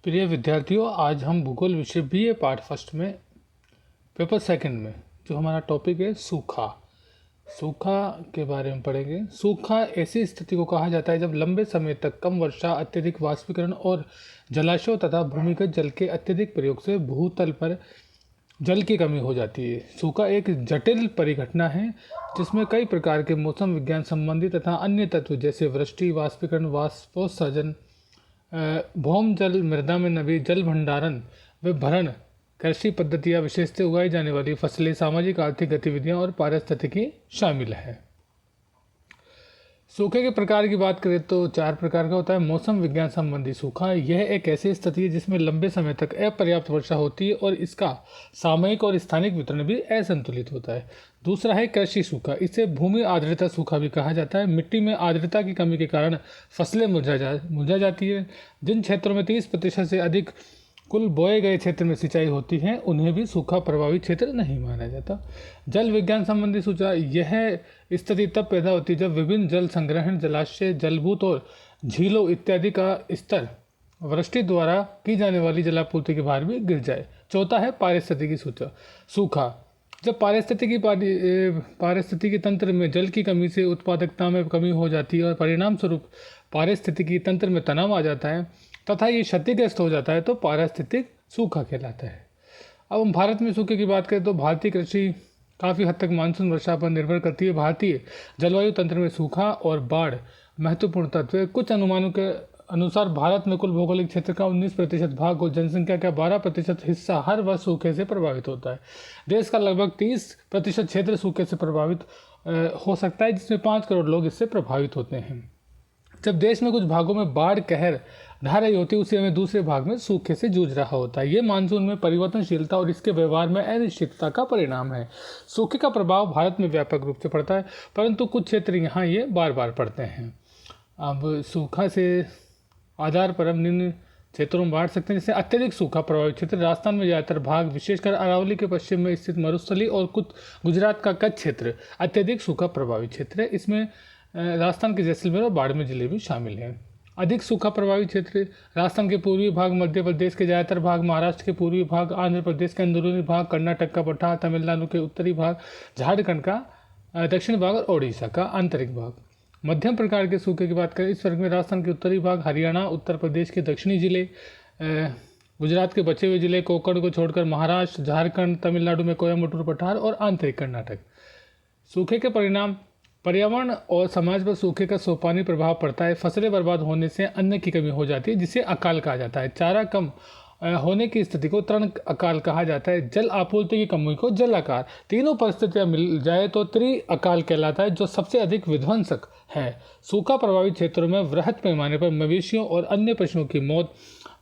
प्रिय विद्यार्थियों, आज हम भूगोल विषय बीए पार्ट फर्स्ट में पेपर सेकंड में जो हमारा टॉपिक है सूखा के बारे में पढ़ेंगे। सूखा ऐसी स्थिति को कहा जाता है जब लंबे समय तक कम वर्षा, अत्यधिक वाष्पीकरण और जलाशयों तथा भूमिगत जल के अत्यधिक प्रयोग से भूतल पर जल की कमी हो जाती है। सूखा एक जटिल परिघटना है जिसमें कई प्रकार के मौसम विज्ञान संबंधी तथा अन्य तत्व जैसे वृष्टि, वाष्पीकरण, वाष्पोत्सर्जन, भौम जल, मृदा में नमी, जल भंडारण व भरण, कृषि पद्धतियाँ, विशेषतः उगाई जाने वाली फसलें, सामाजिक आर्थिक गतिविधियाँ और पारिस्थितिकी शामिल है। सूखे के प्रकार की बात करें तो 4 प्रकार का होता है। मौसम विज्ञान संबंधी सूखा, यह एक ऐसी स्थिति है जिसमें लंबे समय तक अपर्याप्त वर्षा होती है और इसका सामयिक और स्थानिक वितरण भी असंतुलित होता है। दूसरा है कृषि सूखा, इसे भूमि आर्द्रता सूखा भी कहा जाता है। मिट्टी में आर्द्रता की कमी के कारण फसलें मुरझा जाती है। जिन क्षेत्रों में 30% से अधिक कुल बोए गए क्षेत्र में सिंचाई होती है उन्हें भी सूखा प्रभावित क्षेत्र नहीं माना जाता। जल विज्ञान संबंधी सूखा, यह स्थिति तब पैदा होती है जब विभिन्न जल संग्रहण, जलाशय, जलभूत और झीलों इत्यादि का स्तर वृष्टि द्वारा की जाने वाली जलापूर्ति के भार भी गिर जाए। चौथा है पारिस्थितिकी सूखा, जब पारिस्थितिकी तंत्र में जल की कमी से उत्पादकता में कमी हो जाती है और परिणाम स्वरूप पारिस्थितिकी तंत्र में तनाव आ जाता है तथा ये क्षतिग्रस्त हो जाता है तो पारिस्थितिक सूखा कहलाता है। अब हम भारत में सूखे की बात करें तो भारतीय कृषि काफ़ी हद तक मानसून वर्षा पर निर्भर करती है। भारतीय जलवायु तंत्र में सूखा और बाढ़ महत्वपूर्ण तत्व है। कुछ अनुमानों के अनुसार भारत में कुल भौगोलिक क्षेत्र का 19% भाग और जनसंख्या का 12% हिस्सा हर वर्ष सूखे से प्रभावित होता है। देश का लगभग 30% क्षेत्र सूखे से प्रभावित हो सकता है, जिसमें 5 करोड़ लोग इससे प्रभावित होते हैं। जब देश में कुछ भागों में बाढ़ कहर ढा रही होती है, उसी में दूसरे भाग में सूखे से जूझ रहा होता है। ये मानसून में परिवर्तनशीलता और इसके व्यवहार में अनिश्चितता का परिणाम है। सूखे का प्रभाव भारत में व्यापक रूप से पड़ता है, परंतु कुछ क्षेत्र यहाँ ये बार बार पड़ते हैं। अब सूखा से आधार पर हम निम्न क्षेत्रों में बांट सकते हैं, जैसे अत्यधिक सूखा प्रभावित क्षेत्र। राजस्थान में ज़्यादातर भाग, विशेषकर अरावली के पश्चिम में स्थित मरुस्थली और कुछ गुजरात का कच्छ क्षेत्र अत्यधिक सूखा प्रभावित क्षेत्र है। इसमें राजस्थान के जैसलमेर और बाड़मेर जिले भी शामिल हैं। अधिक सूखा प्रभावित क्षेत्र राजस्थान के पूर्वी भाग, मध्य प्रदेश के ज़्यादातर भाग, महाराष्ट्र के पूर्वी भाग, आंध्र प्रदेश के अंदरूनी भाग, कर्नाटक का पठार, तमिलनाडु के उत्तरी भाग, झारखंड का दक्षिण भाग और ओडिशा का आंतरिक भाग। मध्यम प्रकार के सूखे की बात करें, इस वर्ग में राजस्थान के उत्तरी भाग, हरियाणा, उत्तर प्रदेश के दक्षिणी जिले, गुजरात के बचे हुए जिले, कोंकण को छोड़कर महाराष्ट्र, झारखंड, तमिलनाडु में कोयम्बटूर पठार और आंतरिक कर्नाटक। सूखे के परिणाम पर्यावरण और समाज पर सूखे का सोपानी प्रभाव पड़ता है। फसलें बर्बाद होने से अन्न की कमी हो जाती है, जिसे अकाल कहा जाता है। चारा कम होने की स्थिति को तृण अकाल कहा जाता है। जल आपूर्ति की कमी को जल अकाल। तीनों परिस्थितियां मिल जाए तो त्रि अकाल कहलाता है, जो सबसे अधिक विध्वंसक है। सूखा प्रभावित क्षेत्रों में वृहद पैमाने पर मवेशियों और अन्य पशुओं की मौत,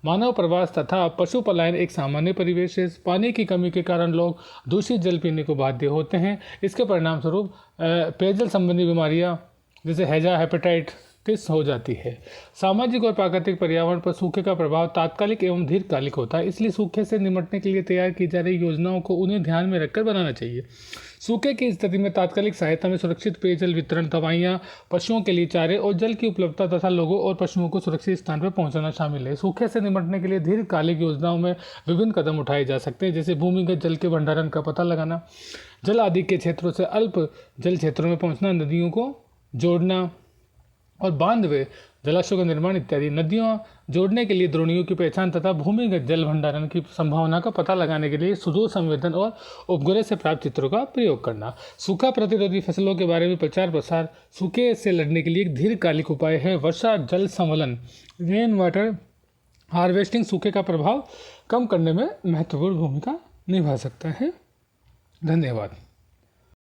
मानव प्रवास तथा पशु पलायन एक सामान्य परिवेश है। पानी की कमी के कारण लोग दूषित जल पीने को बाध्य होते हैं। इसके परिणाम स्वरूप पेयजल संबंधी बीमारियां जैसे हैजा, हेपेटाइटिस हो जाती है। सामाजिक और प्राकृतिक पर्यावरण पर सूखे का प्रभाव तात्कालिक एवं दीर्घकालिक होता है, इसलिए सूखे से निपटने के लिए तैयार की जा रही योजनाओं को उन्हें ध्यान में रखकर बनाना चाहिए। सूखे की स्थिति में तात्कालिक सहायता में सुरक्षित पेयजल वितरण, दवाइयाँ, पशुओं के लिए चारे और जल की उपलब्धता तथा लोगों और पशुओं को सुरक्षित स्थान पर पहुंचाना शामिल है। सूखे से निपटने के लिए दीर्घकालिक योजनाओं में विभिन्न कदम उठाए जा सकते हैं, जैसे भूमिगत जल के भंडारण का पता लगाना, जल आदि के क्षेत्रों से अल्प जल क्षेत्रों में पहुँचना, नदियों को जोड़ना और बांध व जलाशयों का निर्माण इत्यादि। नदियों जोड़ने के लिए द्रोणियों की पहचान तथा भूमिगत जल भंडारण की संभावना का पता लगाने के लिए सुदूर संवेदन और उपग्रह से प्राप्त चित्रों का प्रयोग करना। सूखा प्रतिरोधी फसलों के बारे में प्रचार प्रसार सूखे से लड़ने के लिए एक दीर्घकालिक उपाय है। वर्षा जल संवलन, रेन वाटर हार्वेस्टिंग सूखे का प्रभाव कम करने में महत्वपूर्ण भूमिका निभा सकता है। धन्यवाद।